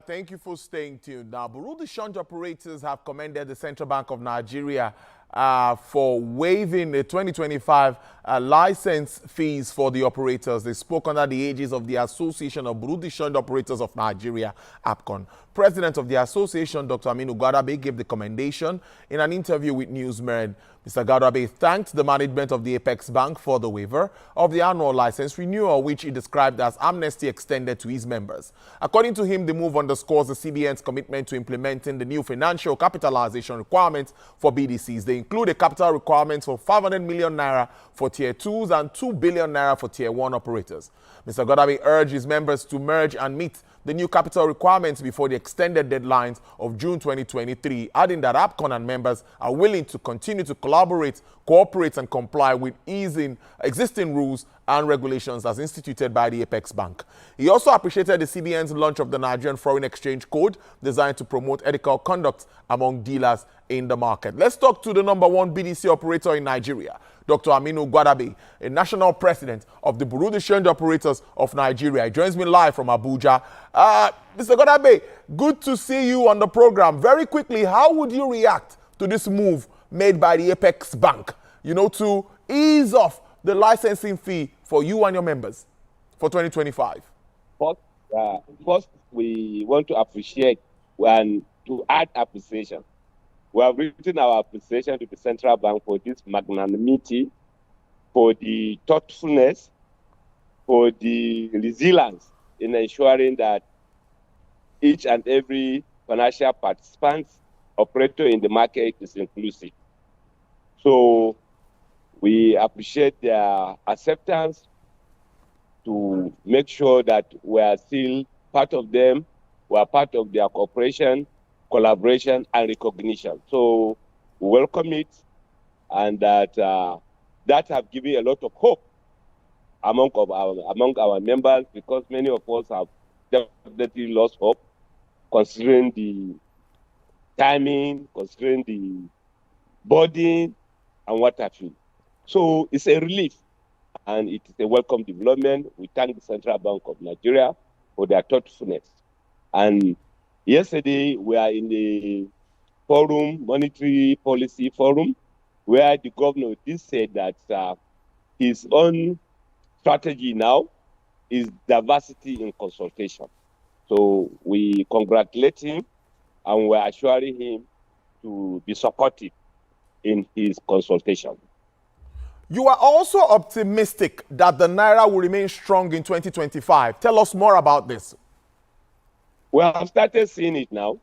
Thank you for staying tuned. Now, Bureau de Change operators have commended the Central Bank of Nigeria for waiving the 2025 license fees for the operators. They spoke under the aegis of the Association of Bureau de Change Operators of Nigeria, ABCON. President of the association, Dr. Aminu Gwadabe, gave the commendation in an interview with Newsmen. Mr. Gwadabe thanked the management of the Apex Bank for the waiver of the annual license renewal, which he described as amnesty extended to his members. According to him, the move underscores the CBN's commitment to implementing the new financial capitalization requirements for BDCs. They include a capital requirement for 500 million naira for Tier 2s and 2 billion naira for Tier 1 operators. Mr. Gwadabe urged his members to merge and meet the new capital requirements before the extended deadlines of June 2023, adding that ABCON and members are willing to continue to collaborate, cooperate, and comply with existing rules and regulations as instituted by the Apex Bank. He also appreciated the CBN's launch of the Nigerian Foreign Exchange Code, designed to promote ethical conduct among dealers in the market. Let's talk to the #1 BDC operator in Nigeria, Dr. Aminu Gwadabe, a national president of the Bureau de Change Operators of Nigeria. He joins me live from Abuja. Mr. Gwadabe, good to see you on the program. Very quickly, how would you react to this move made by the Apex Bank, to ease off the licensing fee for you and your members for 2025? First, we want to appreciate and to add appreciation. We have written our appreciation to the Central Bank for this magnanimity, for the thoughtfulness, for the resilience in ensuring that each and every financial participant, operator in the market is inclusive. So we appreciate their acceptance to make sure that we are still part of them, we are part of their cooperation, collaboration, and recognition. So we welcome it, and that have given a lot of hope among our members, because many of us have definitely lost hope, considering the timing, considering the burden, and what have you. So it's a relief, and it is a welcome development. We thank the Central Bank of Nigeria for their thoughtfulness. And yesterday, we are in the forum, monetary policy forum, where the governor did say that his own strategy now is diversity in consultation. So we congratulate him, and we're assuring him to be supportive in his consultation. You are also optimistic that the Naira will remain strong in 2025. Tell us more about this. We have started seeing it now.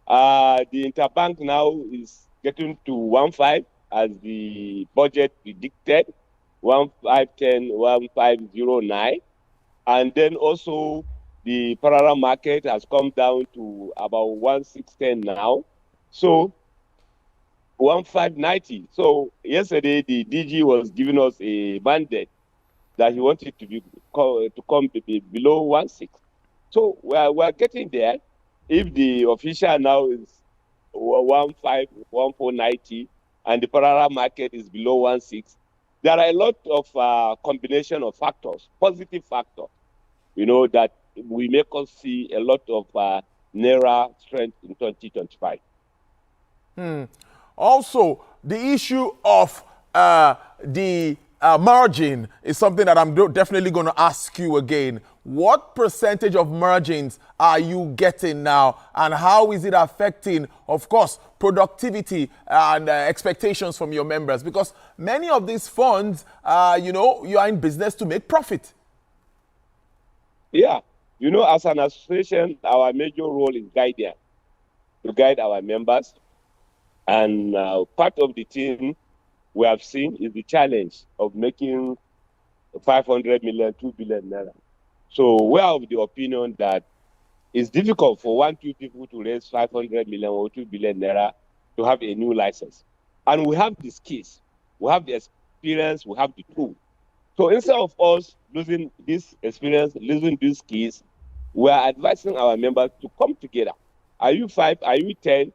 The interbank now is getting to 1.5 as the budget predicted, 1.510, 1.509. And then also the parallel market has come down to about 1.610 now. So 1.590. So yesterday the DG was giving us a mandate that he wanted to come below 1.6. So we're getting there. If the official now is 1.490 and the parallel market is below 1.6, there are a lot of combination of factors, positive factors, that will make us see a lot of Naira strength in 2025. Also, the issue of the margin is something that I'm definitely going to ask you again. What percentage of margins are you getting now, and how is it affecting, of course, productivity and expectations from your members? Because many of these funds, you are in business to make profit. Yeah. As an association, our major role is guidance, to guide our members. And part of the team we have seen is the challenge of making 500 million, 2 billion naira. So we are of the opinion that it's difficult for 1-2 people to raise 500 million or 2 billion naira to have a new license. And we have the skills, we have the experience, we have the tool. So instead of us losing this experience, losing these skills, we are advising our members to come together. Are you 5? Are you 10?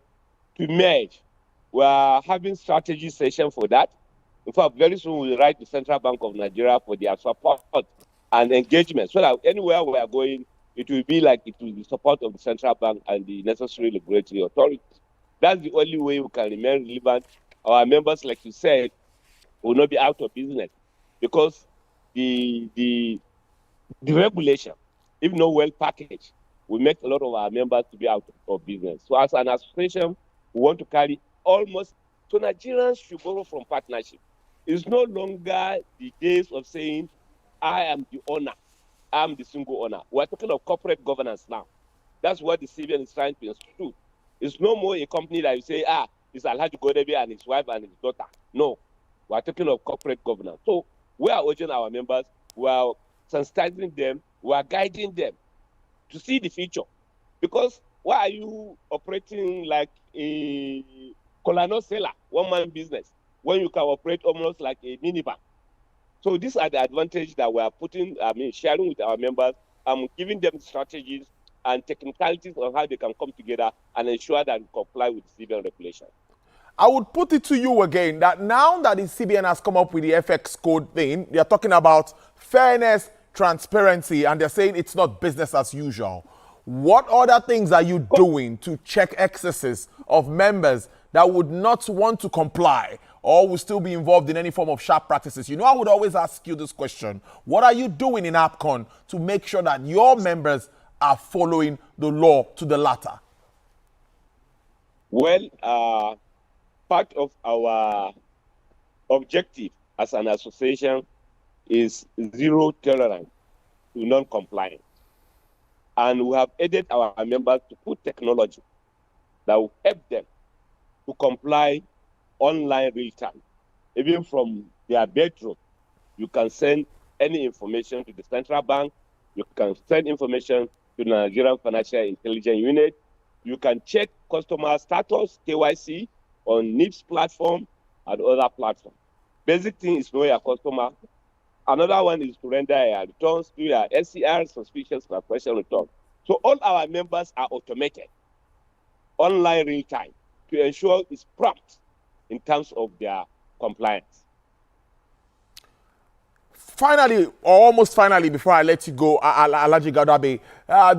To merge. We are having strategy session for that. In fact, very soon we'll write the Central Bank of Nigeria for their support and engagement, so that anywhere we are going, it will be like it will be support of the central bank and the necessary regulatory authorities. That's the only way we can remain relevant. Our members, like you said, will not be out of business because the regulation, if not well packaged, will make a lot of our members to be out of business. So as an association, we want to carry almost, so Nigerians should borrow from partnership. It's no longer the days of saying, I am the owner, I'm the single owner. We're talking of corporate governance now. That's what the CBN is trying to institute. It's no more a company that you say, it's Alhaji Gwadabe and his wife and his daughter. No, we're talking of corporate governance. So we are urging our members, we are sensitizing them, we are guiding them to see the future. Because why are you operating like a Colano seller, one-man business, when you can operate almost like a minibank? So these are the advantages that we are sharing with our members, giving them strategies and technicalities on how they can come together and ensure that we comply with the CBN regulation. I would put it to you again that now that the CBN has come up with the FX code thing, they are talking about fairness, transparency, and they're saying it's not business as usual. What other things are you doing to check excesses of members that would not want to comply or will still be involved in any form of sharp practices? You know, I would always ask you this question. What are you doing in ABCON to make sure that your members are following the law to the latter? Well, part of our objective as an association is zero tolerance to non-compliance. And we have aided our members to put technology that will help them to comply online real time. Even from their bedroom, you can send any information to the central bank. You can send information to the Nigerian Financial Intelligence Unit. You can check customer status, KYC, on NIPS platform and other platforms. Basic thing is know your customer. Another one is to render your returns to your SCR, suspicious question return. So all our members are automated, online real time, to ensure it's prompt in terms of their compliance. Finally, or almost finally, before I let you go, Alhaji Gwadabe,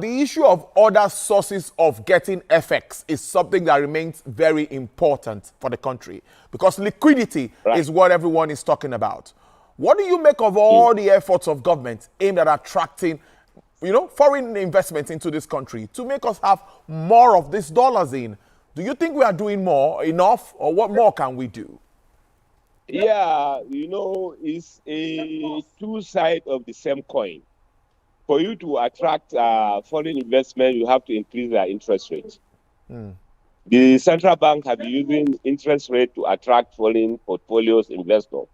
the issue of other sources of getting FX is something that remains very important for the country because liquidity is what everyone is talking about. What do you make of all the efforts of government aimed at attracting, foreign investments into this country to make us have more of these dollars in? Do you think we are doing enough, or what more can we do? Yeah, it's a two sides of the same coin. For you to attract foreign investment, you have to increase their interest rates. The central bank have been using interest rate to attract foreign portfolios investors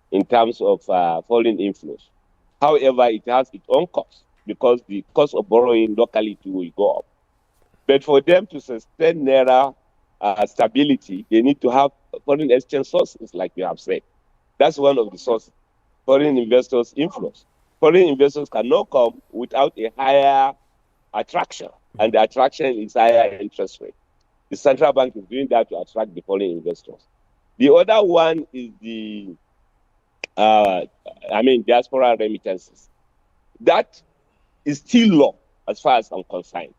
in terms of foreign inflows. However, it has its own cost because the cost of borrowing locally too will go up. But for them to sustain Naira stability, they need to have foreign exchange sources, like you have said. That's one of the sources. Foreign investors' inflows. Foreign investors cannot come without a higher attraction, and the attraction is higher interest rate. The central bank is doing that to attract the foreign investors. The other one is the diaspora remittances. That is still low as far as I'm concerned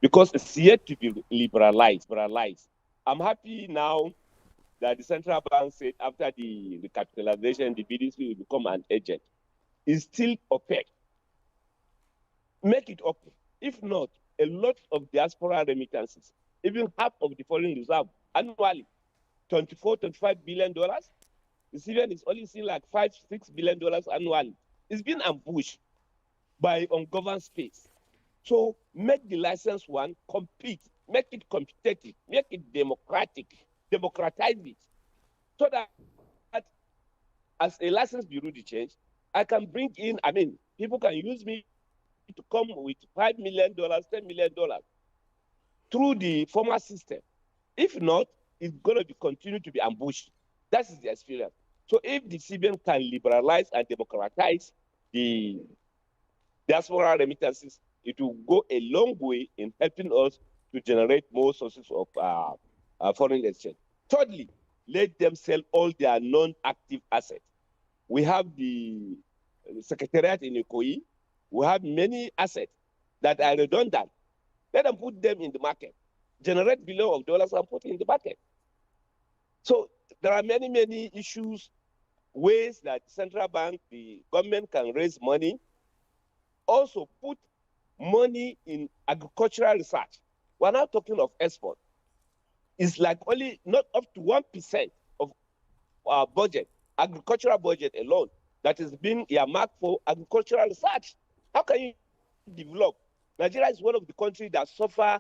because it's yet to be liberalized. I'm happy now that the central bank said after the recapitalization, the BDC will become an agent. It's still opaque. Make it open. If not, a lot of diaspora remittances, even half of the foreign reserve annually, $24-25 billion. The CBN is only seeing like $5-6 billion annually. It's been ambushed by ungoverned space. So make the license one compete, make it competitive, make it democratic, democratize it, so that as a license bureau de change, I can bring in, people can use me to come with $5 million, $10 million through the former system. If not, it's going to be continue to be ambushed. That is the experience. So if the CBN can liberalize and democratize the diaspora remittances, it will go a long way in helping us to generate more sources of foreign exchange. Thirdly, let them sell all their non-active assets. We have the secretariat in Ikoyi. We have many assets that are redundant. Let them put them in the market, generate billions of dollars and put in the market. So there are many, many issues, ways that central bank, the government can raise money. Also put money in agricultural research. We're now talking of export. It's like only not up to 1% of our budget, agricultural budget alone, that is being earmarked for agricultural research. How can you develop? Nigeria is one of the countries that suffer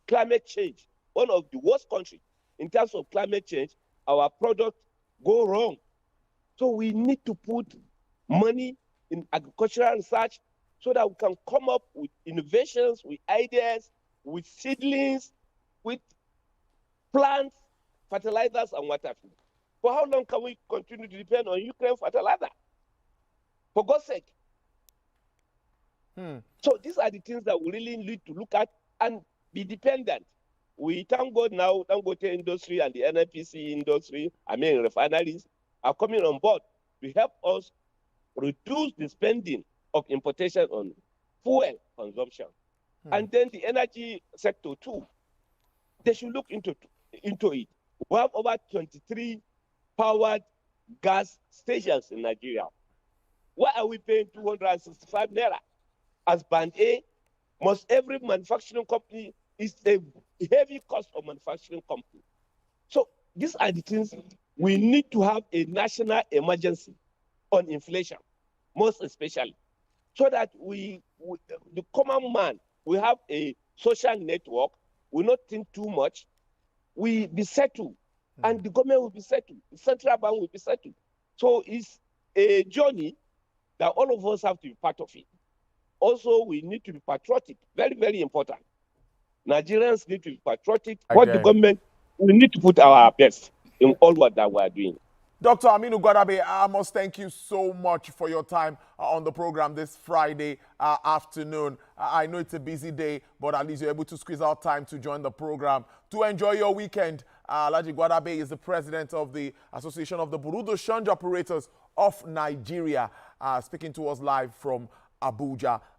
climate change, one of the worst countries in terms of climate change. Our products go wrong. So we need to put money in agricultural research so that we can come up with innovations, with ideas, with seedlings, with plants, fertilizers, and what have you. For how long can we continue to depend on Ukraine fertilizer? For God's sake. So these are the things that we really need to look at and be dependent. We thank God now, Dangote industry and the NNPC industry, refineries, are coming on board to help us reduce the spending of importation on fuel consumption. And then the energy sector too. They should look into it. We have over 23 powered gas stations in Nigeria. Why are we paying 265 naira? As band A, most every manufacturing company is a heavy cost of manufacturing company. So these are the things we need to have a national emergency on inflation, most especially, so that the common man, we have a social network, we not think too much, we be settled, and the government will be settled, the central bank will be settled. So it's a journey that all of us have to be part of it. Also, we need to be patriotic, very, very important. Nigerians need to be patriotic. What the government, we need to put our best in all what that we are doing. Dr. Aminu Gwadabe, I must thank you so much for your time on the program this Friday afternoon. I know it's a busy day, but at least you're able to squeeze out time to join the program. To enjoy your weekend, Alhaji Gwadabe is the president of the Association of the Burudo Shunt Operators of Nigeria, speaking to us live from Abuja.